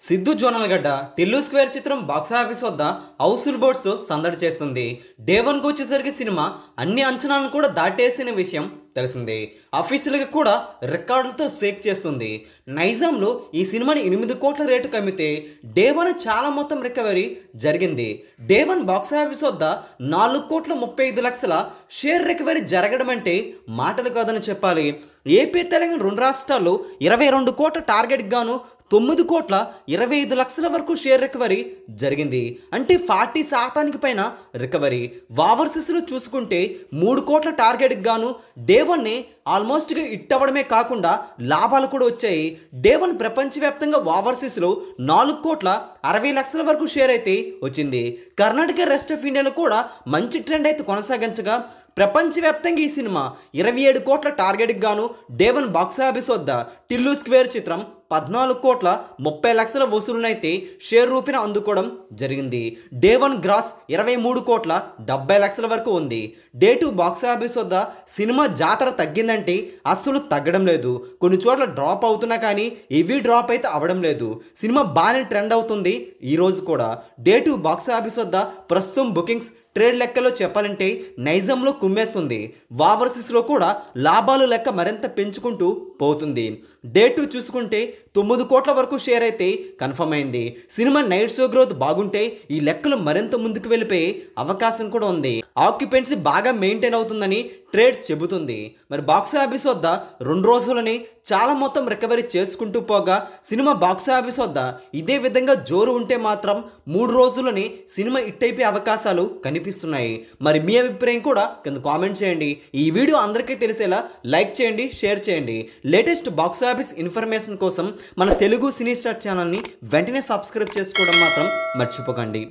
Siddhu జోనల్గడ్డ Tillu square చిత్రం box office వద్ద Housefull boards సందడి చేస్తుంది. డే 1కు వచ్చేసరికి సినిమా అన్ని అంచనాలను కూడా దాటేసిన విషయం తెలిసిందే. అఫీషియల్గా కూడా రికార్డులతో షేక్ చేస్తుంది. నైజాంలో ఈ సినిమాని 8 కోట్ల రేటుకు అమ్మితే డే 1 చాలా మొత్తం రికవరీ జరిగింది. డే 1 బాక్సాఫీస్ వద్ద 4,35,00,000 షేర్ రికవరీ జరగడం అంటే మాటలు కాదని చెప్పాలి. ఏపీ తెలంగాణ 2 రాష్ట్రాల్లో 22 కోట్ల టార్గెట్కి గాను 9,25,00,000 వరకు షేర్ రికవరీ జరిగింది. అంటే 40% పైన రికవరీ. ఓవర్సీస్లో చూసుకుంటే 3 కోట్ల టార్గెట్కి గాను డే 1 ఆల్మోస్ట్గా హిట్ అవ్వడమే కాకుండా లాభాలు కూడా వచ్చాయి. డే 1 ప్రపంచవ్యాప్తంగా ఓవర్సీస్లో 4,60,00,000 వరకు షేర్ అయితే వచ్చింది. కర్ణాటక రెస్ట్ ఆఫ్ ఇండియాలో కూడా మంచి ట్రెండ్ అయితే కొనసాగించగా ప్రపంచవ్యాప్తంగా ఈ సినిమా 27 కోట్ల టార్గెట్కి గాను డే 1 బాక్సాఫీస్ వద్ద టిల్లు స్క్వేర్ చిత్రం 14,30,00,000 వసూలునైతే షేర్ రూపీన అందుకోవడం జరిగింది. డే 1 గ్రాస్ 23,70,00,000 వరకు ఉంది. డే 2 బాక్సాఫీస్ వద్ద సినిమా జాతర తగ్గిందంటే అస్సలు తగ్గడం లేదు. కొన్ని చోట్ల డ్రాప్ అవుతున్నా కానీ ఇవి డ్రాప్ అయితే అవ్వడం లేదు. సినిమా బాగానే ట్రెండ్ అవుతుంది. ఈరోజు కూడా డే 2 బాక్సాఫీస్ వద్ద ప్రస్తుతం బుకింగ్స్ ట్రేడ్ లెక్కలో చెప్పాలంటే నైజంలో కుమ్మేస్తుంది. ఓవర్సీస్లో కూడా లాభాలు లెక్క మరింత పెంచుకుంటూ పోతుంది. డే 2 చూసుకుంటే 9 కోట్ల వరకు షేర్ అయితే కన్ఫర్మ్ అయింది. సినిమా నైట్ షో గ్రోత్ బాగుంటే ఈ లెక్కలు మరింత ముందుకు వెళ్ళిపోయే అవకాశం కూడా ఉంది. ఆక్యుపెన్సీ బాగా మెయింటైన్ అవుతుందని ట్రేడ్ చెబుతుంది. మరి బాక్సాఫీస్ వద్ద 2 రోజులని చాలా మొత్తం రికవరీ చేసుకుంటూ పోగా సినిమా బాక్సాఫీస్ వద్ద ఇదే విధంగా జోరు ఉంటే మాత్రం 3 రోజులని సినిమా హిట్ అయిపోయే అవకాశాలు కనిపిస్తున్నాయి. మరి మీ అభిప్రాయం కూడా కింద కామెంట్ చేయండి. ఈ వీడియో అందరికీ తెలిసేలా లైక్ చేయండి, షేర్ చేయండి. లేటెస్ట్ బాక్సాఫీస్ ఇన్ఫర్మేషన్ కోసం మన తెలుగు సినీ స్టార్ ఛానల్ని వెంటనే సబ్స్క్రైబ్ చేసుకోవడం మాత్రం మర్చిపోకండి.